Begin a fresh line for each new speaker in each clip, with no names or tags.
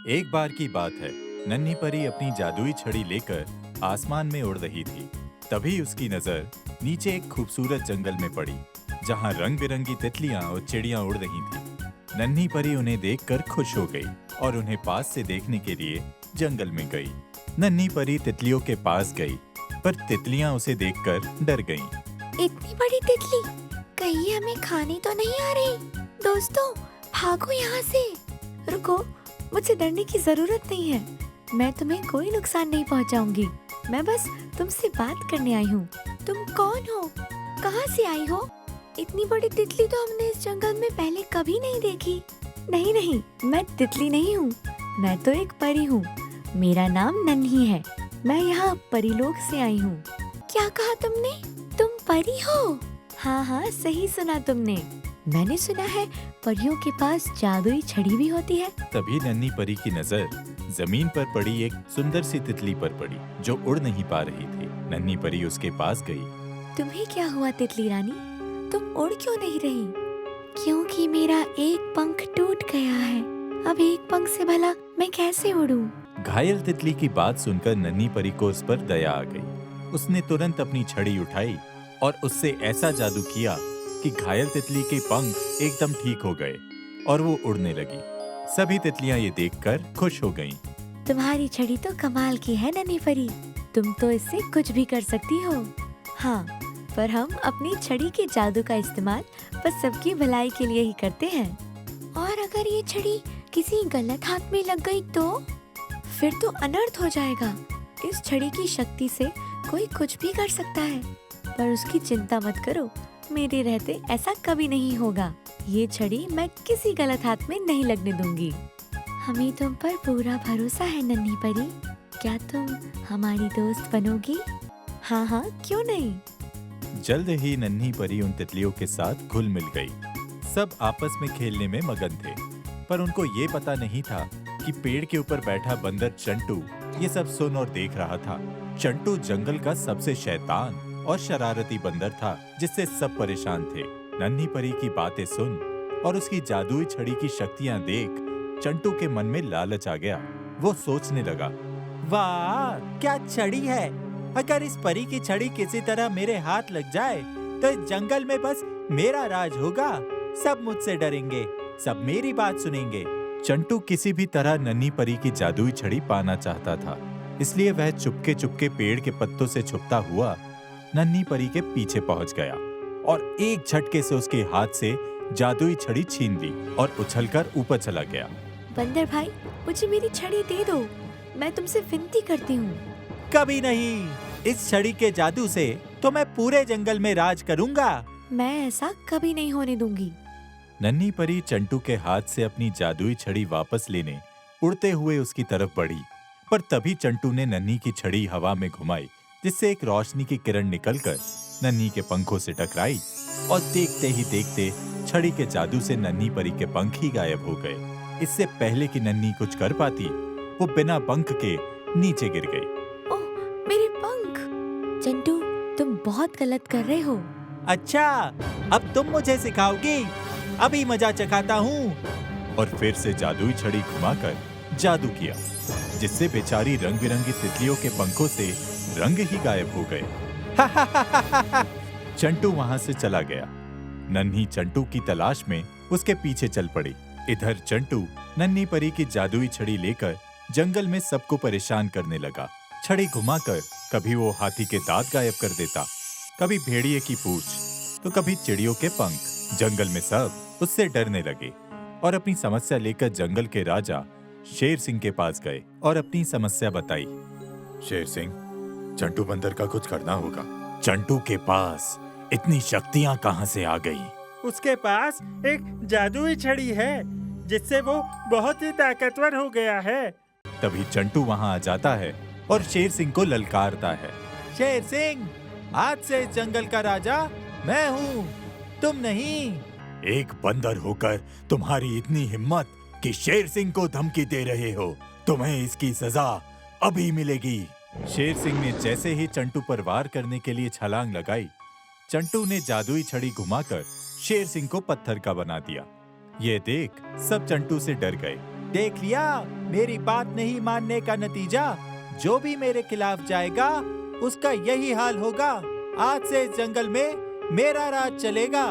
एक बार की बात है, नन्ही परी अपनी जादुई छड़ी लेकर आसमान में उड़ रही थी। तभी उसकी नजर नीचे एक खूबसूरत जंगल में पड़ी, जहां रंग बिरंगी तितलियां और चिड़ियां उड़ रही थी। नन्ही परी उन्हें देखकर खुश हो गई और उन्हें पास से देखने के लिए जंगल में गई। नन्ही परी तितलियों के पास गई, पर तितलियां उसे देखकर डर गईं।
इतनी बड़ी तितली, कहीं ये हमें खाने तो नहीं आ रही? दोस्तों, भागो यहाँ से। रुको, मुझे डरने की जरूरत नहीं है। मैं तुम्हें कोई नुकसान नहीं पहुँचाऊंगी। मैं बस तुमसे बात करने आई हूँ। तुम कौन हो? कहाँ से आई हो? इतनी बड़ी तितली तो हमने इस जंगल में पहले कभी नहीं देखी। नहीं नहीं, मैं तितली नहीं हूँ। मैं तो एक परी हूँ। मेरा नाम नन्ही है। मैं यहाँ परीलोक से आई हूँ। क्या कहा तुमने? तुम परी हो? हाँ हाँ, सही सुना तुमने। मैंने सुना है परियों के पास जादुई छड़ी भी होती है।
तभी नन्ही परी की नजर जमीन पर पड़ी एक सुंदर सी तितली पर पड़ी, जो उड़ नहीं पा रही थी। नन्ही परी उसके पास गई।
तुम्हें क्या हुआ तितली रानी? तुम उड़ क्यों नहीं रही? क्योंकि मेरा एक पंख टूट गया है। अब एक पंख से भला मैं कैसे उड़ूं?
घायल तितली की बात सुनकर नन्ही परी को उस पर दया आ गई। उसने तुरंत अपनी छड़ी उठाई और उससे ऐसा जादू किया कि घायल तितली के पंख एकदम ठीक हो गए और वो उड़ने लगी। सभी तितलियां ये देखकर खुश हो गईं।
तुम्हारी छड़ी तो कमाल की है नन्ही परी। तुम तो इससे कुछ भी कर सकती हो। हाँ, पर हम अपनी छड़ी के जादू का इस्तेमाल बस सबकी भलाई के लिए ही करते हैं। और अगर ये छड़ी किसी गलत हाथ में लग गई तो फिर तो अनर्थ हो जाएगा। इस छड़ी की शक्ति से कोई कुछ भी कर सकता है। पर उसकी चिंता मत करो, मेरे रहते ऐसा कभी नहीं होगा। ये छड़ी मैं किसी गलत हाथ में नहीं लगने दूंगी। हमें तुम पर पूरा भरोसा है नन्ही परी। क्या तुम हमारी दोस्त बनोगी? हाँ हाँ, क्यों नहीं।
जल्द ही नन्ही परी उन तितलियों के साथ घुल मिल गई। सब आपस में खेलने में मगन थे, पर उनको ये पता नहीं था कि पेड़ के ऊपर बैठा बंदर चंटू ये सब सुन और देख रहा था। चंटू जंगल का सबसे शैतान और शरारती बंदर था, जिससे सब परेशान थे। नन्ही परी की बातें सुन और उसकी जादुई छड़ी की शक्तियां देख चंटू के मन में लालच आ गया। वो सोचने लगा, वाह क्या छड़ी है! अगर इस परी की छड़ी किसी तरह मेरे हाथ लग जाए तो इस जंगल में बस मेरा राज होगा। सब मुझसे डरेंगे, सब मेरी बात सुनेंगे। चंटू किसी भी तरह नन्ही परी की जादुई छड़ी पाना चाहता था, इसलिए वह चुपके चुपके पेड़ के पत्तों से छुपता हुआ नन्ही परी के पीछे पहुंच गया और एक झटके से उसके हाथ से जादुई छड़ी छीन ली और उछलकर ऊपर चला गया।
बंदर भाई, मुझे मेरी छड़ी दे दो। मैं तुमसे विनती करती हूँ।
कभी नहीं, इस छड़ी के जादू से तो मैं पूरे जंगल में राज करूंगा।
मैं ऐसा कभी नहीं होने दूंगी।
नन्ही परी चंटू के हाथ से अपनी जादुई छड़ी वापस लेने उड़ते हुए उसकी तरफ बढ़ी, पर तभी चंटू ने नन्ही की छड़ी हवा में घुमाई, जिससे एक रोशनी की किरण निकलकर नन्ही के पंखों से टकराई और देखते ही देखते छड़ी के जादू से नन्ही परी के पंख ही गायब हो गए। इससे पहले कि नन्ही कुछ कर पाती, वो बिना पंख के नीचे गिर गई।
ओह, मेरे पंख! चंटू, तुम बहुत गलत कर रहे हो।
अच्छा, अब तुम मुझे सिखाओगी? अभी मजा चखाता हूँ। और फिर से जादुई छड़ी घुमाकर जादू किया, जिससे बेचारी रंग बिरंगी तितलियों के पंखों से रंग ही गायब हो गए। चंटू वहां से चला गया। नन्ही चंटू की तलाश में उसके पीछे चल पड़ी। इधर चंटू नन्ही परी की जादुई छड़ी लेकर जंगल में सबको परेशान करने लगा। छड़ी घुमाकर कभी वो हाथी के दांत गायब कर देता, कभी भेड़िए की पूंछ, तो कभी चिड़ियों के पंख। जंगल में सब उससे डरने लगे और अपनी समस्या लेकर जंगल के राजा शेर सिंह के पास गए और अपनी समस्या बताई। शेर सिंह, चंटू बंदर का कुछ करना होगा। चंटू के पास इतनी शक्तियां कहां से आ गई?
उसके पास एक जादुई छड़ी है, जिससे वो बहुत ही ताकतवर हो गया है।
तभी चंटू वहां आ जाता है और शेर सिंह को ललकारता है। शेर सिंह, आज से इस जंगल का राजा मैं हूँ, तुम नहीं। एक बंदर होकर तुम्हारी इतनी हिम्मत कि शेर सिंह को धमकी दे रहे हो, तुम्हें इसकी सजा अभी मिलेगी। शेर सिंह ने जैसे ही चंटू पर वार करने के लिए छलांग लगाई, चंटू ने जादुई छड़ी घुमाकर शेर सिंह को पत्थर का बना दिया। ये देख सब चंटू से डर गए। देख लिया, मेरी बात नहीं मानने का नतीजा जो भी मेरे खिलाफ जाएगा उसका यही हाल होगा। आज से इस जंगल में मेरा राज चलेगा।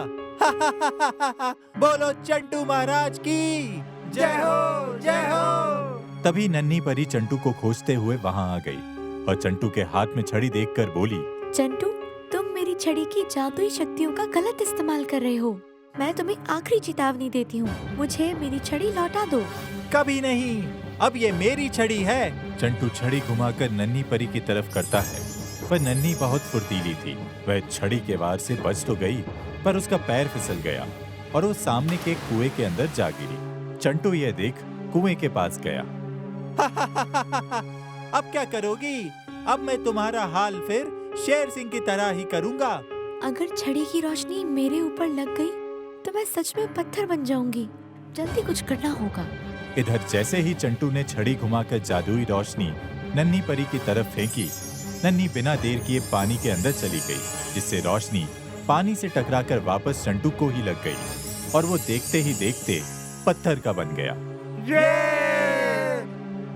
बोलो चंटू महाराज की जय हो, जय हो। तभी नन्ही परी चंटू को खोजते हुए वहां आ गई और चंटू के हाथ में छड़ी देखकर बोली,
चंटू, तुम मेरी छड़ी की जादुई शक्तियों का गलत इस्तेमाल कर रहे हो। मैं तुम्हें आखिरी चेतावनी देती हूँ, मुझे मेरी छड़ी लौटा दो।
कभी नहीं, अब ये मेरी छड़ी है। चंटू छड़ी घुमाकर नन्ही परी की तरफ करता है, पर नन्ही बहुत फुर्तीली थी। वह छड़ी के वार से बच तो गई, पर उसका पैर फिसल गया और वो सामने के कुएं के अंदर जा गिरी। चंटू यह देख कुएं के पास गया। अब क्या करोगी? अब मैं तुम्हारा हाल फिर शेर सिंह की तरह ही करूंगा।
अगर छड़ी की रोशनी मेरे ऊपर लग गई तो मैं सच में पत्थर बन जाऊंगी। जल्दी कुछ करना होगा।
इधर जैसे ही चंटू ने छड़ी घुमाकर जादुई रोशनी नन्ही परी की तरफ फेंकी, नन्ही बिना देर किए पानी के अंदर चली गई, जिससे रोशनी पानी से टकराकर वापस चंटू को ही लग गई और वो देखते ही देखते पत्थर का बन गया।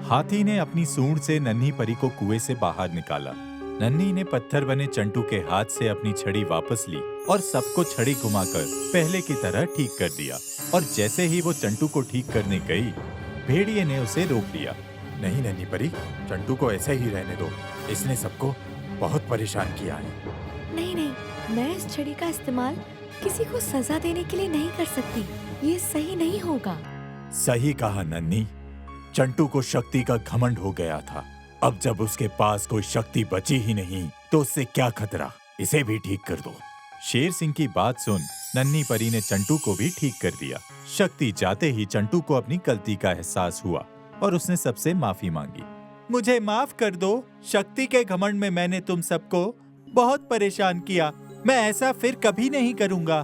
हाथी ने अपनी सूंड से नन्ही परी को कुएं से बाहर निकाला। नन्ही ने पत्थर बने चंटू के हाथ से अपनी छड़ी वापस ली और सबको छड़ी घुमाकर पहले की तरह ठीक कर दिया। और जैसे ही वो चंटू को ठीक करने गई, भेड़िए ने उसे रोक लिया।
नहीं नन्ही परी, चंटू को ऐसे ही रहने दो, इसने सबको बहुत परेशान किया है।
नहीं नहीं, मैं इस छड़ी का इस्तेमाल किसी को सजा देने के लिए नहीं कर सकती। ये सही नहीं होगा।
सही कहा नन्ही, चंटू को शक्ति का घमंड हो गया था। अब जब उसके पास कोई शक्ति बची ही नहीं तो उससे क्या खतरा, इसे भी ठीक कर दो। शेर सिंह की बात सुन नन्ही परी ने चंटू को भी ठीक कर दिया। शक्ति जाते ही चंटू को अपनी गलती का एहसास हुआ और उसने सबसे माफी मांगी। मुझे माफ कर दो, शक्ति के घमंड में मैंने तुम सबको बहुत परेशान किया। मैं ऐसा फिर कभी नहीं करूंगा।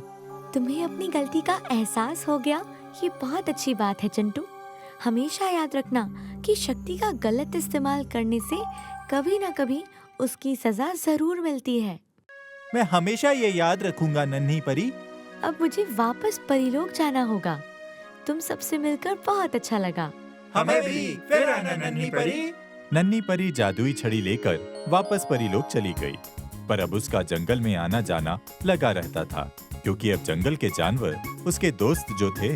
तुम्हें अपनी गलती का एहसास हो गया, ये बहुत अच्छी बात है चंटू। हमेशा याद रखना कि शक्ति का गलत इस्तेमाल करने से कभी न कभी उसकी सजा जरूर मिलती है।
मैं हमेशा ये याद रखूंगा नन्ही परी।
अब मुझे वापस परीलोक जाना होगा। तुम सबसे मिलकर बहुत अच्छा लगा।
हमें भी, फिर आना नन्ही परी। नन्ही परी जादुई छड़ी लेकर वापस परीलोक चली गई, पर अब उसका जंगल में आना जाना लगा रहता था, क्योंकि अब जंगल के जानवर उसके दोस्त जो थे